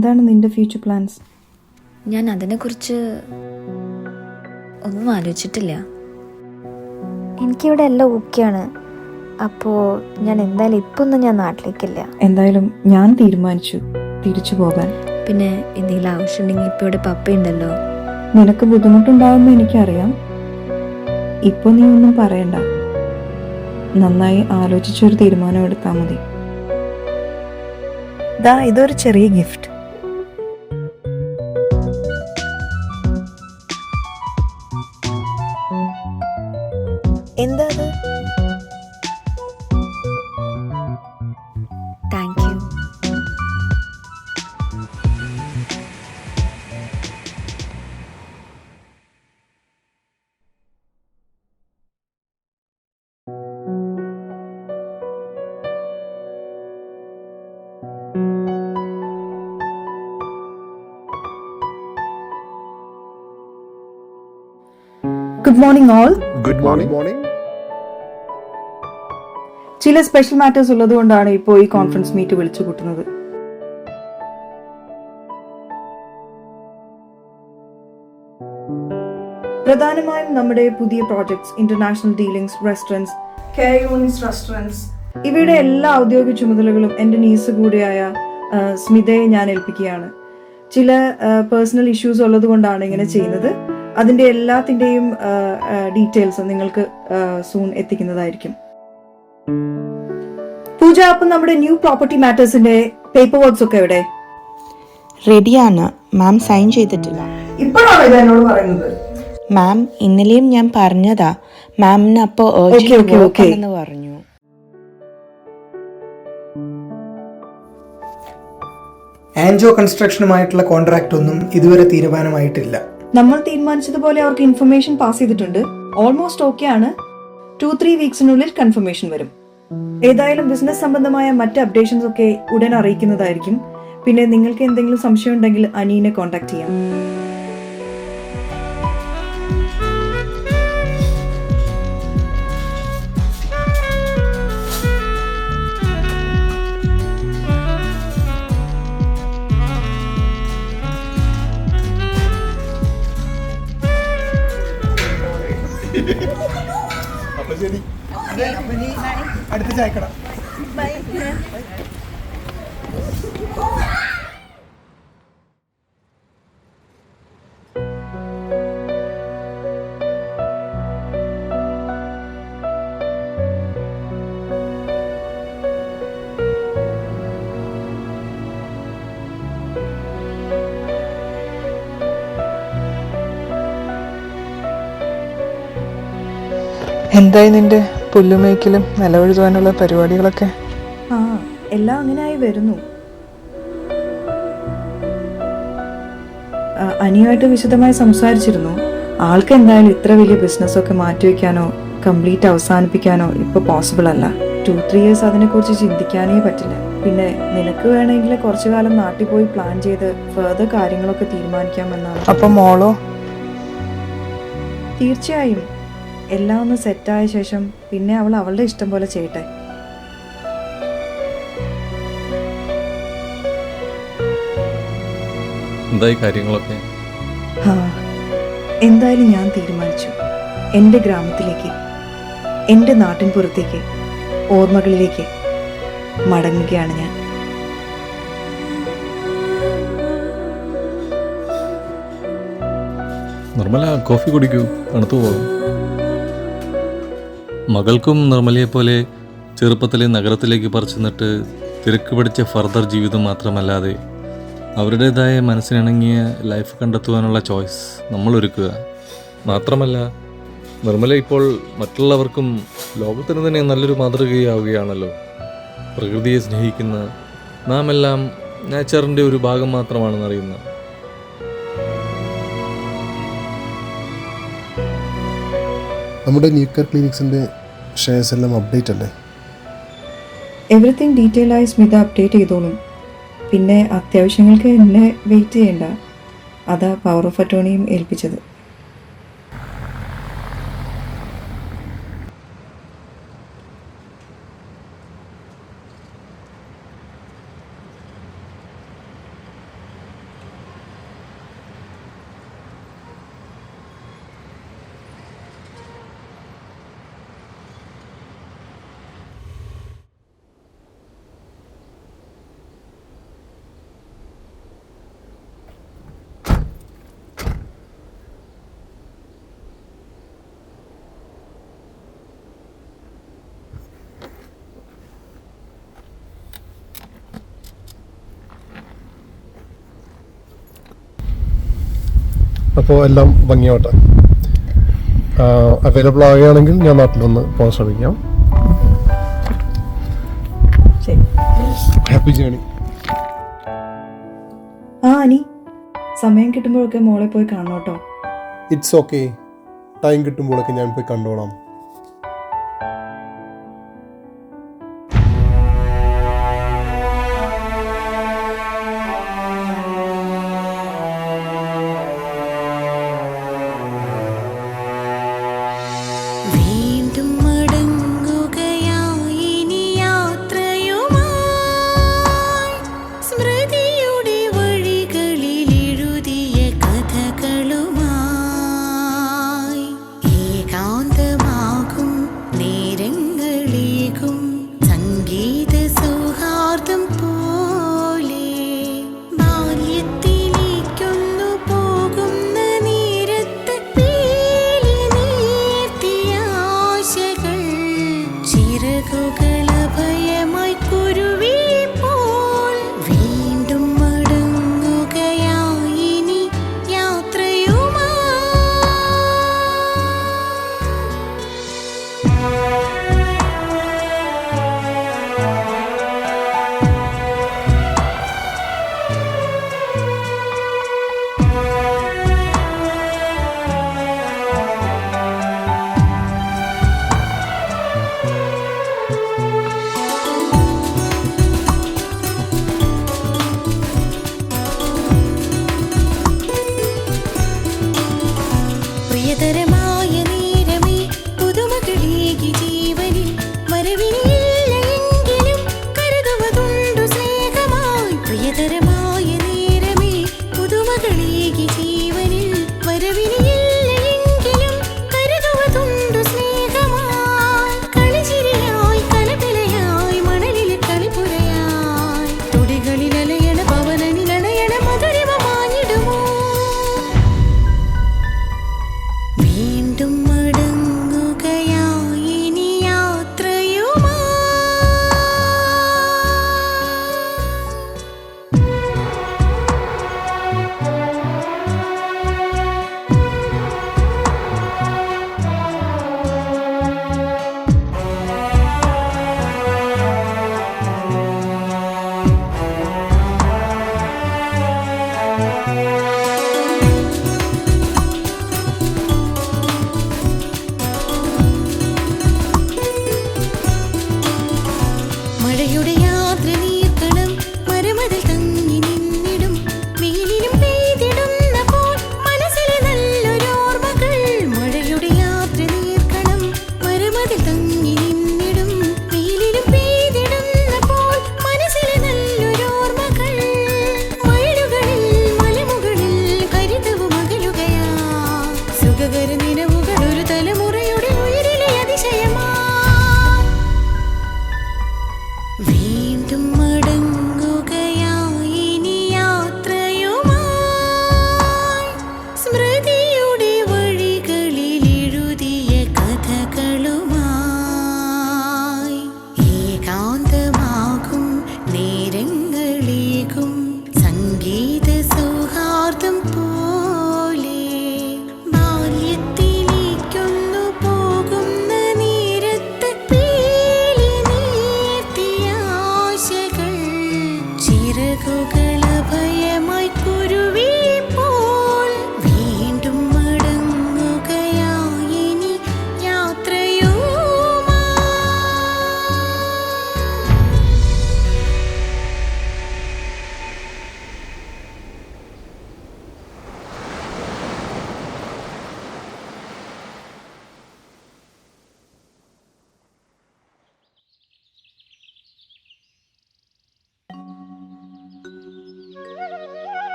എന്താണ് നിന്റെ future plans? ഞാൻ അതിനെക്കുറിച്ച് ഒന്നും ആലോചിച്ചിട്ടില്ല. എനിക്കിവിടെ എല്ലാം ഓക്കെയാണ്. അപ്പോൾ ഞാൻ എന്തായാലും ഇപ്പം ഒന്നും ഞാൻ നാട്ടിലേക്കില്ല. എന്തായാലും ഞാൻ തീരുമാനിച്ചു തിരിച്ചു പോകാൻ. പിന്നെ എന്തെങ്കിലും ആവശ്യമുണ്ടെങ്കിൽ ഇപ്പോൾ ഇവിടെ പപ്പയുണ്ടല്ലോ. നിനക്ക് ബുദ്ധിമുട്ടുണ്ടാവുമെന്ന് എനിക്കറിയാം. ഇപ്പോൾ നീ ഒന്നും പറയണ്ട. നന്നായി ആലോചിച്ചൊരു തീരുമാനം എടുത്താൽ മതി. ദാ ഇതൊരു ചെറിയ ഗിഫ്റ്റ്. എന്താ അത്? Thank you. Good morning all. Good morning. ചില സ്പെഷ്യൽ മാറ്റേഴ്സ് ഉള്ളതുകൊണ്ടാണ് ഇപ്പോൾ ഈ കോൺഫറൻസ് മീറ്റ് വിളിച്ചു കൂട്ടുന്നത്. പ്രധാനമായും നമ്മുടെ പുതിയ projects, international dealings, restaurants, care units, restaurants, ഇവയുടെ എല്ലാ ഔദ്യോഗിക ചുമതലകളും എൻ്റെ നീസ് കൂടിയായ സ്മിതയെ ഞാൻ ഏൽപ്പിക്കുകയാണ്. ചില പേഴ്സണൽ ഇഷ്യൂസ് ഉള്ളത് കൊണ്ടാണ് ഇങ്ങനെ ചെയ്യുന്നത്. അതിന്റെ എല്ലാത്തിന്റെയും ഡീറ്റെയിൽസ് നിങ്ങൾക്ക് സൂൺ എത്തിക്കുന്നതായിരിക്കും. പൂജ, അപ്പം നമ്മുടെ ന്യൂ പ്രോപ്പർട്ടി മാറ്റേഴ്സിന്റെ പേപ്പർ വർക്ക്സ് ഒക്കെ എവിടെ? റെഡിയാണ് മാം, സൈൻ ചെയ്തിട്ടില്ല. ഇപ്പോഴാണ് ഇത് എന്നോട് പറയുന്നത്? മാം, ഇന്നലെയും ഞാൻ പറഞ്ഞതാ. മാമിന് അപ്പോ എന്ന് പറഞ്ഞു. ആൻജോ കൺസ്ട്രക്ഷനുമായിട്ടുള്ള കോൺട്രാക്ട് ഒന്നും ഇതുവരെ തീരുമാനമായിട്ടില്ല. നമ്മൾ തീരുമാനിച്ചതുപോലെ അവർക്ക് ഇൻഫർമേഷൻ പാസ് ചെയ്തിട്ടുണ്ട്. ഓൾമോസ്റ്റ് ഓക്കെ ആണ്. 2-3 വീക്സിനുള്ളിൽ കൺഫർമേഷൻ വരും. ഏതായാലും ബിസിനസ് സംബന്ധമായ മറ്റ് അപ്ഡേഷൻസ് ഒക്കെ ഉടൻ അറിയിക്കുന്നതായിരിക്കും. പിന്നെ നിങ്ങൾക്ക് എന്തെങ്കിലും സംശയം ഉണ്ടെങ്കിൽ അനീനെ കോൺടാക്ട് ചെയ്യാം. അപ്പൊ ശരി, അടുത്ത ചായക്കട. എന്തായി നിന്റെ പുല്ലുമേക്കലും നിലവഴുതുവാനുള്ള പരിപാടികളൊക്കെ? എല്ലാം അങ്ങനെയായി വരുന്നു. അനിയുമായിട്ട് വിശദമായി സംസാരിച്ചിരുന്നു. ആൾക്ക് എന്തായാലും ഇത്ര വലിയ ബിസിനസ്സൊക്കെ മാറ്റിവെക്കാനോ കംപ്ലീറ്റ് അവസാനിപ്പിക്കാനോ ഇപ്പൊ പോസിബിൾ അല്ല. 2-3 ഇയേഴ്സ് അതിനെക്കുറിച്ച് ചിന്തിക്കാനേ പറ്റില്ല. പിന്നെ നിനക്ക് വേണമെങ്കിൽ കുറച്ചു കാലം നാട്ടിൽ പോയി പ്ലാൻ ചെയ്ത് ഫർദർ കാര്യങ്ങളൊക്കെ തീരുമാനിക്കാമെന്നാണ്. അപ്പൊ മോളോ? തീർച്ചയായും എല്ലാം ഒന്ന് സെറ്റായ ശേഷം പിന്നെ അവൾ അവളുടെ ഇഷ്ടം പോലെ ചെയ്യട്ടെ. എന്തായി കാര്യങ്ങളൊക്കെ? എന്തായാലും ഞാൻ തീരുമാനിച്ചു. എൻ്റെ ഗ്രാമത്തിലേക്ക്, എൻ്റെ നാട്ടിൻ പുറത്തേക്ക്, ഓർമ്മകളിലേക്ക് മടങ്ങുകയാണ് ഞാൻ. നിർമ്മല, കോഫി കുടിക്കൂ, തണുത്തു പോകും. മകൾക്കും നിർമ്മലയെപ്പോലെ ചെറുപ്പത്തിലെ നഗരത്തിലേക്ക് പറിച്ചു നിന്നിട്ട് തിരക്ക് പിടിച്ച ഫർദർ ജീവിതം മാത്രമല്ലാതെ അവരുടേതായ മനസ്സിനിണങ്ങിയ ലൈഫ് കണ്ടെത്തുവാനുള്ള ചോയ്സ് നമ്മൾ ഒരുക്കുക. മാത്രമല്ല, നിർമ്മല ഇപ്പോൾ മറ്റുള്ളവർക്കും ലോകത്തിന് തന്നെ നല്ലൊരു മാതൃകയാവുകയാണല്ലോ. പ്രകൃതിയെ സ്നേഹിക്കുന്ന നാം എല്ലാം നേച്ചറിൻ്റെ ഒരു ഭാഗം മാത്രമാണെന്നറിയുന്ന. നമ്മുടെ ന്യൂക്ലിയർ ക്ലിനിക്സിൻ്റെ ഷെയർസ് എല്ലാം അപ്ഡേറ്റ് അല്ലേ? എവറിത്തിങ് ഡീറ്റെയിൽ ആയി സ്മിത അപ്ഡേറ്റ് ചെയ്തോളും. പിന്നെ അത്യാവശ്യങ്ങൾക്ക് എന്നെ വെയിറ്റ് ചെയ്യണ്ട. അതാ പവർ ഓഫ് അറ്റോർണിയും ഏൽപ്പിച്ചത്. അപ്പോൾ എല്ലാം ഭംഗിയാവട്ടെ. അവൈലബിൾ ആവുകയാണെങ്കിൽ ഞാൻ നാട്ടിൽ വന്ന് പോകാൻ ശ്രമിക്കാം. Happy journey. അനി, സമയം കിട്ടുമ്പോഴൊക്കെ മോളെ പോയി കാണണം കേട്ടോ. It's okay. ടൈം കിട്ടുമ്പോഴൊക്കെ ഞാൻ പോയി കണ്ടോളാം.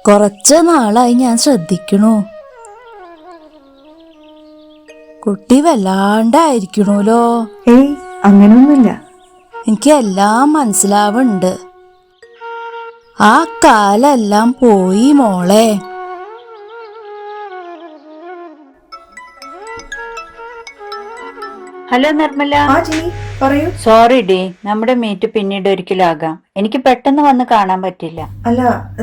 കുറച്ച് നാളായി ഞാൻ ശ്രദ്ധിക്കണു. കുട്ടി വല്ലാണ്ടായിരിക്കണല്ലോ. അങ്ങനൊന്നുമില്ല. എനിക്ക് എല്ലാം മനസ്സിലാവുന്നുണ്ട്. ആ കാലെല്ലാം പോയി മോളെ. ഹലോ നിർമ്മല. ആ ജിനി പറയൂ. സോറി ഡി, നമ്മുടെ മീറ്റ് പിന്നീട് ഒരിക്കലാകാം. എനിക്ക് പെട്ടെന്ന് വന്ന് കാണാൻ പറ്റില്ല. അല്ല,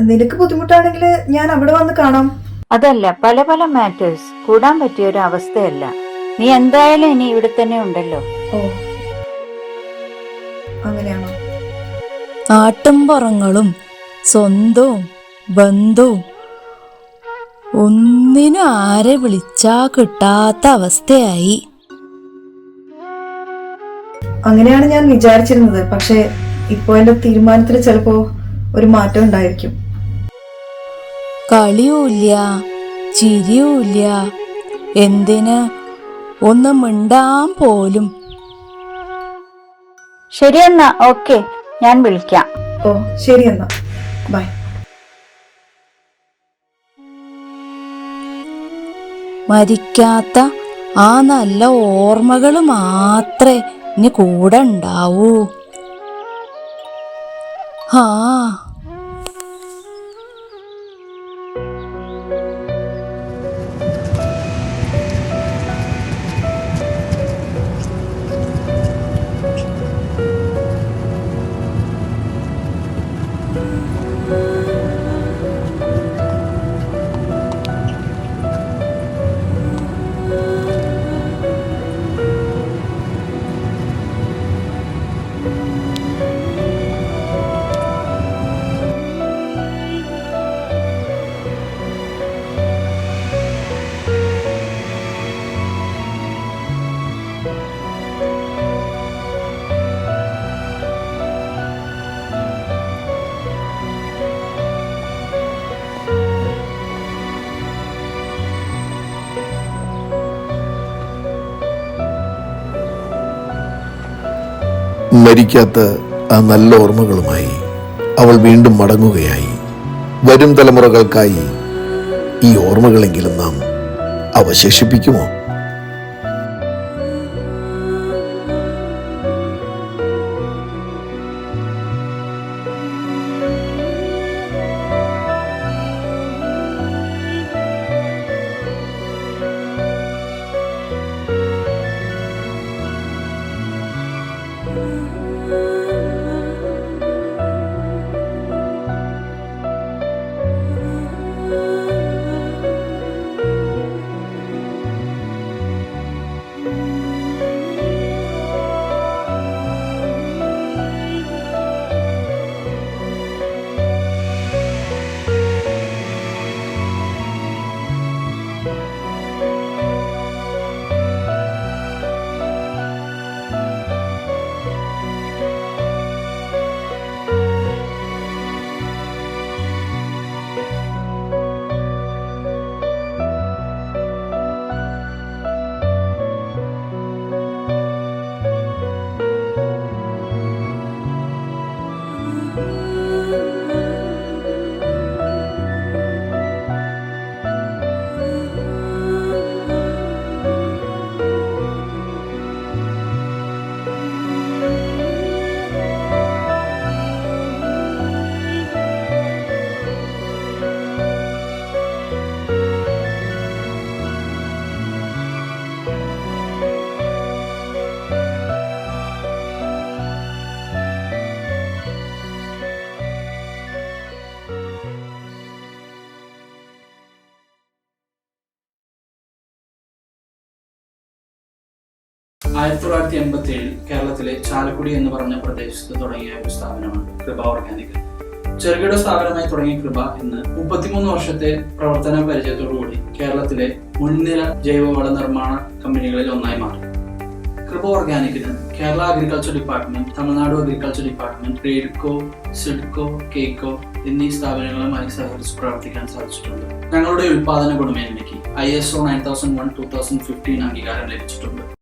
നിനക്ക് ബുദ്ധിമുട്ടാണെങ്കിൽ ഞാൻ അവിടെ വന്ന് കാണാം. അതല്ല, പല പല മാറ്റേഴ്സ് കൂടാൻ പറ്റിയ ഒരു അവസ്ഥയല്ല. നീ എന്തായാലും ഇനി ഇവിടെ തന്നെ ഉണ്ടല്ലോ. ഓ, അങ്ങനെയാണോ? നാട്ടുംപുറങ്ങളും സ്വന്തവും ബന്ധവും ഒന്നിനും ആരെ വിളിച്ചാ കിട്ടാത്ത അവസ്ഥയായി. അങ്ങനെയാണ് ഞാൻ വിചാരിച്ചിരുന്നത്. പക്ഷെ ഇപ്പോ എന്റെ തീരുമാനത്തിൽ ചിലപ്പോ ഒരു മാറ്റം ഉണ്ടായിരിക്കും. കളിയൂല്ല, ചിരിയൂല്ല, എന്തിന് ഒന്ന് മിണ്ടാൻ പോലും. ശരിയെന്നാ, ഓക്കെ, ഞാൻ വിളിക്കാം. ഓ ശരി, എന്നാ ബൈ. മരിക്കാത്ത ആ നല്ല ഓർമ്മകൾ മാത്രേ ഇനി കൂടെ ഉണ്ടാവൂ. ആ മരിക്കാത്ത ആ നല്ല ഓർമ്മകളുമായി അവൾ വീണ്ടും മടങ്ങുകയായി. വരും തലമുറകൾക്കായി ഈ ഓർമ്മകളെങ്കിലും നാം അവശേഷിപ്പിക്കുമോ? ആയിരത്തി 1987 കേരളത്തിലെ ചാലക്കുടി എന്ന് പറഞ്ഞ പ്രദേശത്ത് തുടങ്ങിയ ഒരു സ്ഥാപനമാണ് കൃപ ഓർഗാനിക്. ചെറുകിട സ്ഥാപനമായി തുടങ്ങിയ കൃപ ഇന്ന് 33 വർഷത്തെ പ്രവർത്തന പരിചയത്തോടുകൂടി കേരളത്തിലെ മുൻനിര ജൈവവള നിർമ്മാണ കമ്പനികളിൽ ഒന്നായി മാറി. കൃപ ഓർഗാനിക്കിന് Kerala agriculture department, Tamil Nadu agriculture department, Raidco, Sidco, കേക്കോ എന്നീ സ്ഥാപനങ്ങളുമായി സഹകരിച്ച് പ്രവർത്തിക്കാൻ സാധിച്ചിട്ടുണ്ട്. ഞങ്ങളുടെ ഉൽപാദന ഗുണമേന്മയ്ക്ക് ISO 9001:2015 അംഗീകാരം ലഭിച്ചിട്ടുണ്ട്.